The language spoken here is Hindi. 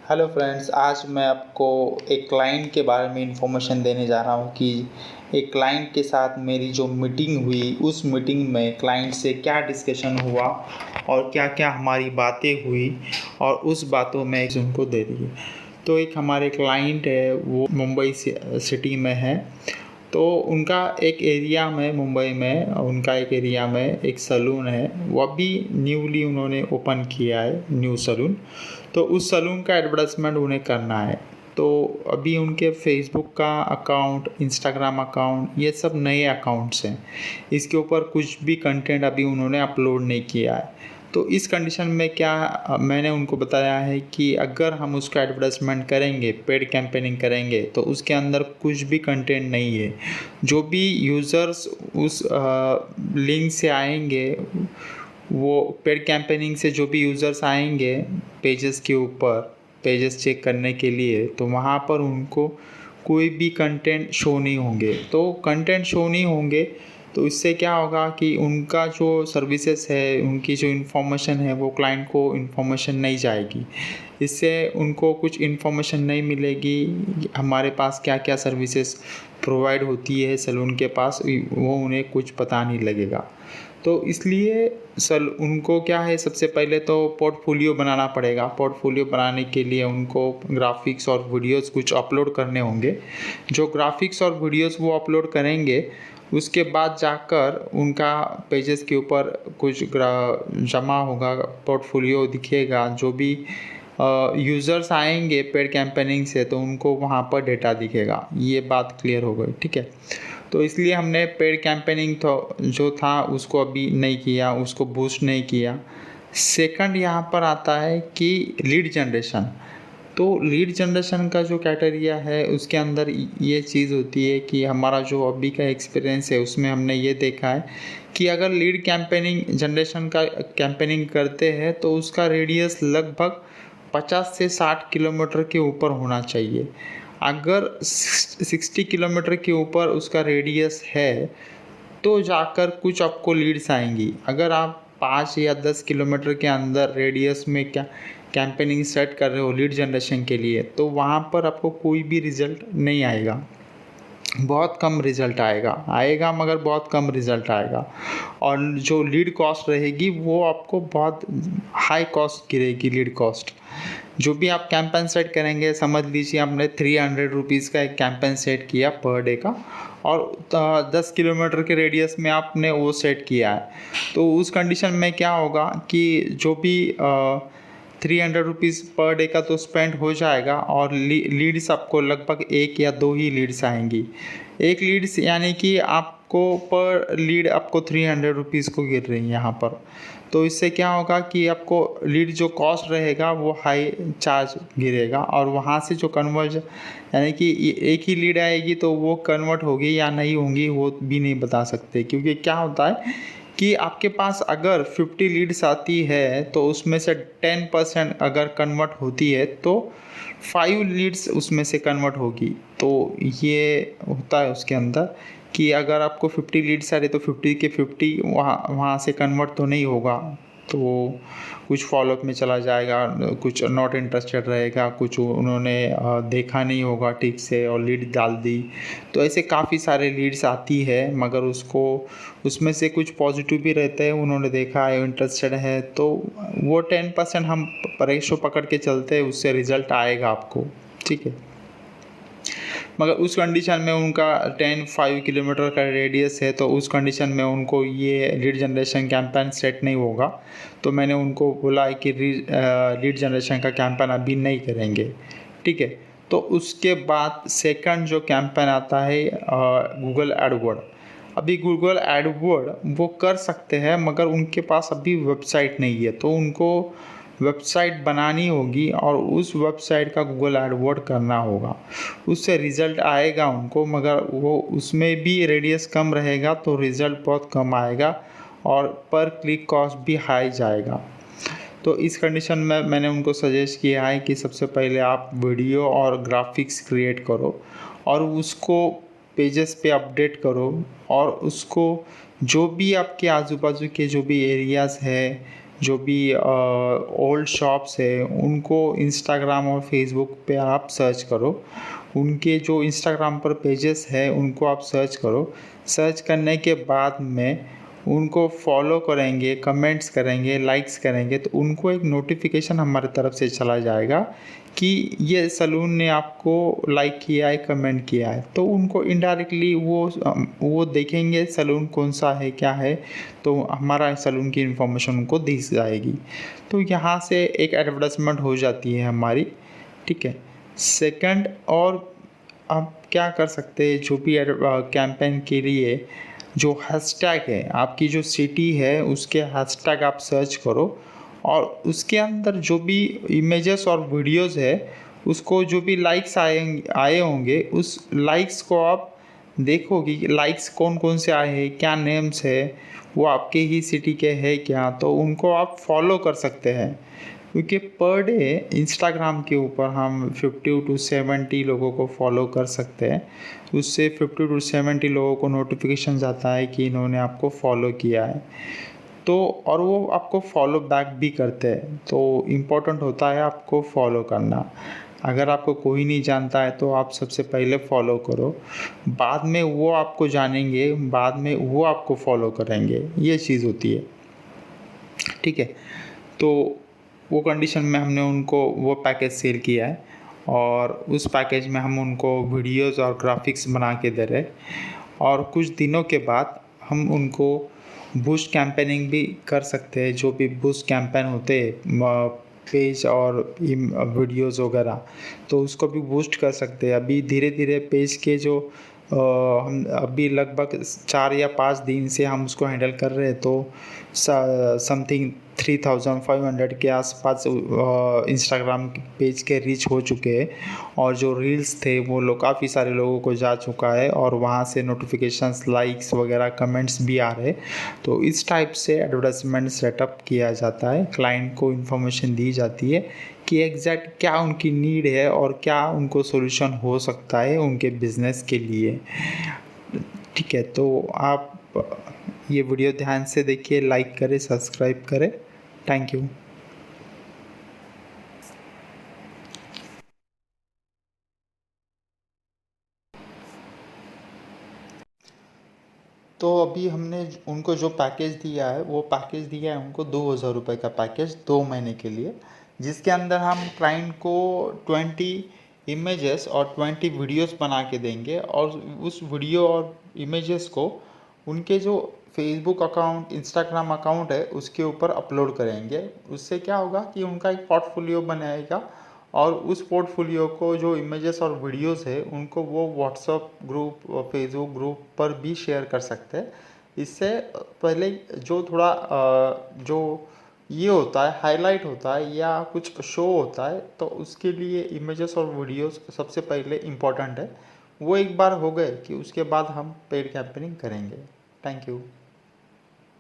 हेलो फ्रेंड्स, आज मैं आपको एक क्लाइंट के बारे में इन्फॉर्मेशन देने जा रहा हूँ कि एक क्लाइंट के साथ मेरी जो मीटिंग हुई, उस मीटिंग में क्लाइंट से क्या डिस्कशन हुआ और क्या-क्या हमारी बातें हुई और उस बातों में उनको दे दी। तो एक हमारे क्लाइंट है, वो मुंबई सिटी में है। तो उनका एक एरिया में, मुंबई में उनका एक एरिया में एक सैलून है। वो अभी न्यूली उन्होंने ओपन किया है, न्यू सैलून। तो उस सैलून का एडवर्टाइजमेंट उन्हें करना है। तो अभी उनके फेसबुक का अकाउंट, इंस्टाग्राम अकाउंट, ये सब नए अकाउंट्स हैं। इसके ऊपर कुछ भी कंटेंट अभी उन्होंने अपलोड नहीं किया है। तो इस कंडीशन में क्या मैंने उनको बताया है कि अगर हम उसका एडवर्टाइजमेंट करेंगे, पेड कैंपेनिंग करेंगे, तो उसके अंदर कुछ भी कंटेंट नहीं है। जो भी यूज़र्स उस लिंक से आएंगे, वो पेड कैंपेनिंग से जो भी यूज़र्स आएंगे पेजेस के ऊपर, पेजेस चेक करने के लिए, तो वहाँ पर उनको कोई भी कंटेंट शो नहीं होंगे। तो कंटेंट शो नहीं होंगे तो इससे क्या होगा कि उनका जो सर्विसेज है, उनकी जो इन्फॉर्मेशन है, वो क्लाइंट को इन्फॉर्मेशन नहीं जाएगी। इससे उनको कुछ इन्फॉर्मेशन नहीं मिलेगी, हमारे पास क्या क्या सर्विसेज प्रोवाइड होती है सैलून के पास, वो उन्हें कुछ पता नहीं लगेगा। तो इसलिए उनको क्या है, सबसे पहले तो पोर्टफोलियो बनाना पड़ेगा। पोर्टफोलियो बनाने के लिए उनको ग्राफिक्स और वीडियोस कुछ अपलोड करने होंगे। जो ग्राफिक्स और वीडियोस वो अपलोड करेंगे, उसके बाद जाकर उनका पेजेस के ऊपर कुछ जमा होगा, पोर्टफोलियो दिखेगा। जो भी यूज़र्स आएंगे पेड कैंपेनिंग से, तो उनको वहाँ पर डेटा दिखेगा। ये बात क्लियर हो गई, ठीक है। तो इसलिए हमने पेड कैंपेनिंग तो जो था उसको अभी नहीं किया, उसको बूस्ट नहीं किया। सेकंड यहाँ पर आता है कि लीड जनरेशन। तो लीड जनरेशन का जो क्राइटेरिया है, उसके अंदर ये चीज़ होती है कि हमारा जो अभी का एक्सपीरियंस है, उसमें हमने ये देखा है कि अगर लीड कैंपेनिंग जनरेशन का कैंपेनिंग करते हैं, तो उसका रेडियस लगभग 50 से 60 किलोमीटर के ऊपर होना चाहिए। अगर 60 किलोमीटर के ऊपर उसका रेडियस है, तो जाकर कुछ आपको लीड्स आएंगी। अगर आप 5 या 10 किलोमीटर के अंदर रेडियस में क्या कैंपेनिंग सेट कर रहे हो लीड जनरेशन के लिए, तो वहाँ पर आपको कोई भी रिज़ल्ट नहीं आएगा। बहुत कम रिज़ल्ट आएगा मगर बहुत कम रिज़ल्ट आएगा। और जो लीड कॉस्ट रहेगी, वो आपको बहुत हाई कॉस्ट गिरेगी लीड कॉस्ट। जो भी आप कैंपेन सेट करेंगे, समझ लीजिए आपने 300 रुपीज़ का एक कैंपेन सेट किया पर डे का, और 10 किलोमीटर के रेडियस में आपने वो सेट किया है। तो उस कंडीशन में क्या होगा कि जो भी 300 रुपीज़ पर डे का तो स्पेंड हो जाएगा, और लीड्स आपको लगभग 1 या 2 ही लीड्स आएंगी। एक लीड्स यानी कि आपको पर लीड आपको 300 रुपीज़ को गिर रही है यहाँ पर। तो इससे क्या होगा कि आपको लीड जो कॉस्ट रहेगा वो हाई चार्ज गिरेगा, और वहाँ से जो कन्वर्ज यानी कि एक ही लीड आएगी, तो वो कन्वर्ट होगी या नहीं होगी वो भी नहीं बता सकते। क्योंकि क्या होता है कि आपके पास अगर 50 लीड्स आती है, तो उसमें से 10% अगर कन्वर्ट होती है, तो 5 लीड्स उसमें से कन्वर्ट होगी। तो ये होता है उसके अंदर कि अगर आपको 50 लीड्स आ रही, तो 50 के 50 वहाँ से कन्वर्ट तो नहीं होगा। तो कुछ फॉलोअप में चला जाएगा, कुछ नॉट इंटरेस्टेड रहेगा, कुछ उन्होंने देखा नहीं होगा ठीक से और लीड डाल दी। तो ऐसे काफ़ी सारे लीड्स आती है, मगर उसमें से कुछ पॉजिटिव भी रहते हैं, उन्होंने देखा है, इंटरेस्टेड है, तो वो 10% हम रेशो पकड़ के चलते हैं, उससे रिज़ल्ट आएगा आपको, ठीक है। मगर उस कंडीशन में उनका 5 किलोमीटर का रेडियस है, तो उस कंडीशन में उनको ये लीड जनरेशन कैंपेन सेट नहीं होगा। तो मैंने उनको बोला है कि लीड जनरेशन का कैंपेन अभी नहीं करेंगे, ठीक है। तो उसके बाद सेकंड जो कैंपेन आता है गूगल एडवर्ड। अभी गूगल एडवर्ड वो कर सकते हैं, मगर उनके पास अभी वेबसाइट नहीं है। तो उनको वेबसाइट बनानी होगी, और उस वेबसाइट का गूगल एडवर्ड करना होगा। उससे रिज़ल्ट आएगा उनको, मगर वो उसमें भी रेडियस कम रहेगा, तो रिज़ल्ट बहुत कम आएगा, और पर क्लिक कॉस्ट भी हाई जाएगा। तो इस कंडीशन में मैंने उनको सजेस्ट किया है कि सबसे पहले आप वीडियो और ग्राफिक्स क्रिएट करो, और उसको पेजेस पे अपडेट करो, और उसको जो भी आपके आजू बाजू के जो भी एरियाज़ है, जो भी ओल्ड शॉप्स है उनको इंस्टाग्राम और फेसबुक पे आप सर्च करो। उनके जो इंस्टाग्राम पर पेजेस है उनको आप सर्च करो। सर्च करने के बाद में उनको फॉलो करेंगे, कमेंट्स करेंगे, लाइक्स करेंगे तो उनको एक नोटिफिकेशन हमारी तरफ से चला जाएगा कि ये सलून ने आपको लाइक किया है, कमेंट किया है। तो उनको इनडायरेक्टली वो देखेंगे सलून कौन सा है, क्या है, तो हमारा सलून की इन्फॉर्मेशन उनको दी जाएगी। तो यहाँ से एक एडवर्टाइजमेंट हो जाती है हमारी, ठीक है। सेकंड, और आप क्या कर सकते हैं, जो भी कैंपेन के लिए जो हैशटैग है, आपकी जो सिटी है उसके हैशटैग आप सर्च करो और उसके अंदर जो भी इमेजेस और वीडियोस है उसको जो भी लाइक्स आए होंगे उस लाइक्स को आप देखो कि लाइक्स कौन कौन से आए हैं, क्या नेम्स है, वो आपके ही सिटी के हैं क्या, तो उनको आप फॉलो कर सकते हैं। क्योंकि पर डे इंस्टाग्राम के ऊपर हम 50 टू 70 लोगों को फॉलो कर सकते हैं। उससे 50 टू 70 लोगों को नोटिफिकेशन जाता है कि इन्होंने आपको फॉलो किया है। तो और वो आपको फॉलो बैक भी करते हैं। तो इम्पोर्टेंट होता है आपको फॉलो करना। अगर आपको कोई नहीं जानता है तो आप सबसे पहले फॉलो करो, बाद में वो आपको जानेंगे, बाद में वो आपको फॉलो करेंगे, ये चीज़ होती है, ठीक है। तो वो कंडीशन में हमने उनको वो पैकेज सेल किया है और उस पैकेज में हम उनको वीडियोस और ग्राफिक्स बना के दे रहे, और कुछ दिनों के बाद हम उनको बूस्ट कैंपेनिंग भी कर सकते हैं। जो भी बूस्ट कैंपेन होते हैं पेज और वीडियोस वगैरह, तो उसको भी बूस्ट कर सकते हैं। अभी धीरे धीरे पेज के जो हम अभी लगभग 4 या 5 दिन से हम उसको हैंडल कर रहे हैं, तो समथिंग 3500 के आसपास इंस्टाग्राम पेज के रीच हो चुके हैं। और जो रील्स थे वो लोग काफ़ी सारे लोगों को जा चुका है और वहाँ से नोटिफिकेशंस, लाइक्स वगैरह, कमेंट्स भी आ रहे। तो इस टाइप से एडवर्टाइजमेंट सेटअप किया जाता है। क्लाइंट को इन्फॉर्मेशन दी जाती है कि एग्जैक्ट क्या उनकी नीड है और क्या उनको सॉल्यूशन हो सकता है उनके बिजनेस के लिए, ठीक है। तो आप ये वीडियो ध्यान से देखिए, लाइक करें, सब्सक्राइब करें। Thank you. तो अभी हमने उनको जो पैकेज दिया है वो पैकेज दिया है उनको 2000 रुपये का पैकेज 2 महीने के लिए, जिसके अंदर हम क्लाइंट को 20 इमेजेस और 20 वीडियोस बना के देंगे और उस वीडियो और इमेजेस को उनके जो फेसबुक अकाउंट, इंस्टाग्राम अकाउंट है उसके ऊपर अपलोड करेंगे। उससे क्या होगा कि उनका एक पोर्टफोलियो बनाएगा और उस पोर्टफोलियो को जो इमेजेस और वीडियोस है उनको वो व्हाट्सअप ग्रुप, फेसबुक ग्रुप पर भी शेयर कर सकते हैं। इससे पहले जो थोड़ा जो ये होता है, हाईलाइट होता है या कुछ शो होता है, तो उसके लिए इमेजेस और वीडियोस सबसे पहले इम्पॉर्टेंट है। वो एक बार हो गए कि उसके बाद हम पेड कैंपेनिंग करेंगे। Thank you.